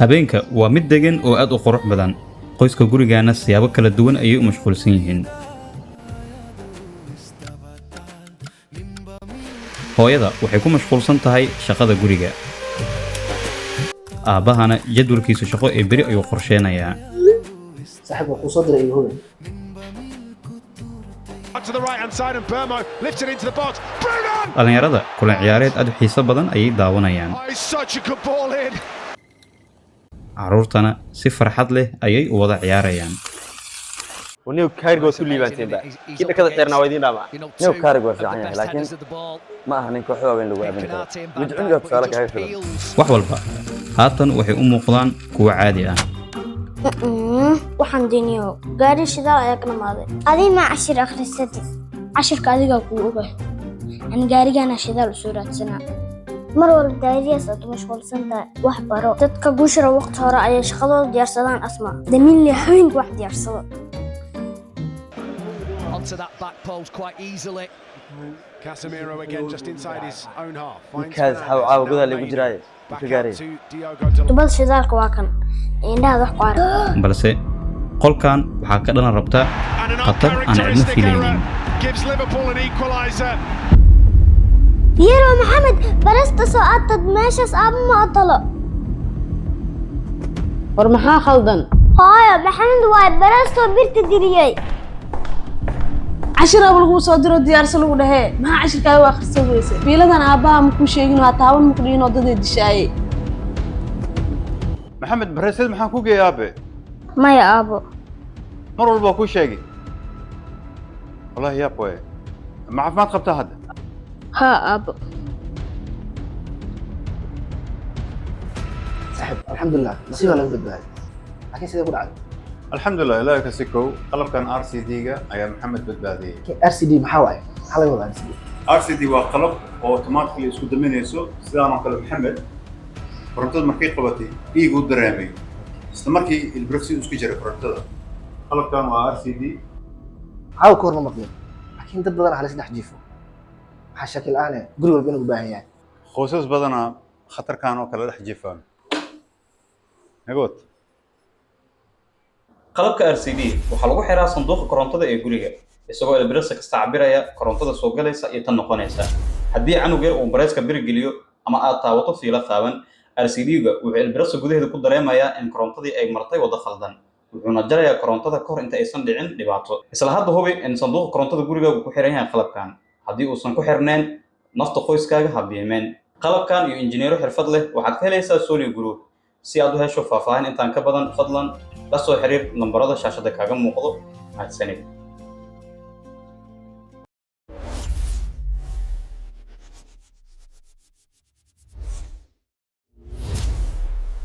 habeenka waa mid degan oo aad u qurux badan qoyska gurigaana siyaabo kala duwan ayay u mashquulsan yihiin hooyada waxay ku mashquulsan tahay shaqada guriga aabahana jadwalkiisa shaqo ee beri ayuu qorsheenayaa صاحب وقصد رأيه هو to the right hand side and Burmo lifts it into the box. Bruno! dhalinyarada kulan ciyaareed aad u xiiso badan ayay daawanayaan Oh, it's such a good ball in. carruurtana si farxad leh ayay u wada ciyaarayaan ونيو كارجو سولي بانتين بقى كده كده خيرنا ويدين دابا نيو كارجو في عنها لكن ما أهني كحوا بين لو أبين وجعلني أتصالك هاي فيلم wax walba haatan waxay u muuqdaan kuwa caadi ah waxaan diniyo gaari shidaal ayaa kana maaday adii ma cashir akhrisatay cashirka adiga ku ogay aan gaarigana shidaal u soo raadsanaa mar walba daariyaas aad mashquulsan tahay wax baro dadka guushara waqti hore ayay shaqadooda diyaarsadaan asma damiin leh haweenka wax diyaarsado Onto that back post quite easily. Casemiro again just inside his own half. Finds كاز حاو عاو قدر اللي بجراي back كجاري out to Diogo Dalot. tubada shidaalka waa kan indhaha wax ku arag balse qolkan waxaa ka dhalan rabta And an khatar aan cidna uncharacteristic error filaynin gives Liverpool an equaliser. yaro maxamed barasta soo aadad meeshaas aaba ma otolo war maxaa khaldan hooyo maxamed waa barasto birta diriyay cashir abu lagu soo diro diyaarsan lagu dhahe maxaa cashirkaaga waa akhrisan weyse fiiladan aabbaha ma ku sheegin waa taaban ma ku dhihin wadadee dishaaye محمد برسل محن كوجي يا أبي maya aabo مر والله كل شيء والله يا أبوي ما تخبط هذا haa aabbo صاحب الحمد لله نصيبه لك بالبال لكن سيدي أقول عاد الحمد لله لا كسيكو قلب كان ار سي دي يا محمد بدبادي ار سي دي محاوي حلقة ولا ار سي دي ار سي دي وقلب اوتوماتيكلي اسكو دمينيسو سيدان قلب محمد فرنتد مركي قبتي ايغو درامي استمركي البركسي اسكو جرى فرنتد قلب كان ار سي دي حاول كورنا مطلوب لكن دد بدل على سلاح جيفو حشكل انا قريب بينك وبين يعني خصوص بدنا خطر كانوا كلا دح جيفان نقول qalabka RCD waxaa lagu xiraa sanduuqa korontada ee guriga isagoo ilbiriqsi kasta cabiraya korontada soo galaysa iyo tan noqonaysa haddii canug yar uu bareeska bir geliyo ama aad taawato fiilo qaaban RCD-ga wuxuu ilbiriqsi gudaheeda ku dareemayaa in korontadii ay martay wada khaldan wuxuuna jarayaa korontada ka hor inta aysan dhicin dhibaato isla hadda hubi in sanduuqa korontada guriga uu ku xiran yahay qalabkan haddii uusan ku xirnayn nafta qoyskaaga ha biimeen qalabkan iyo injineero xirfad leh waxaad ka helaysaa Solio Group si aad u hesho faahfaahin intaan ka badan fadlan la soo xiriir lambarada shaashada kaaga muuqdo mahadsanid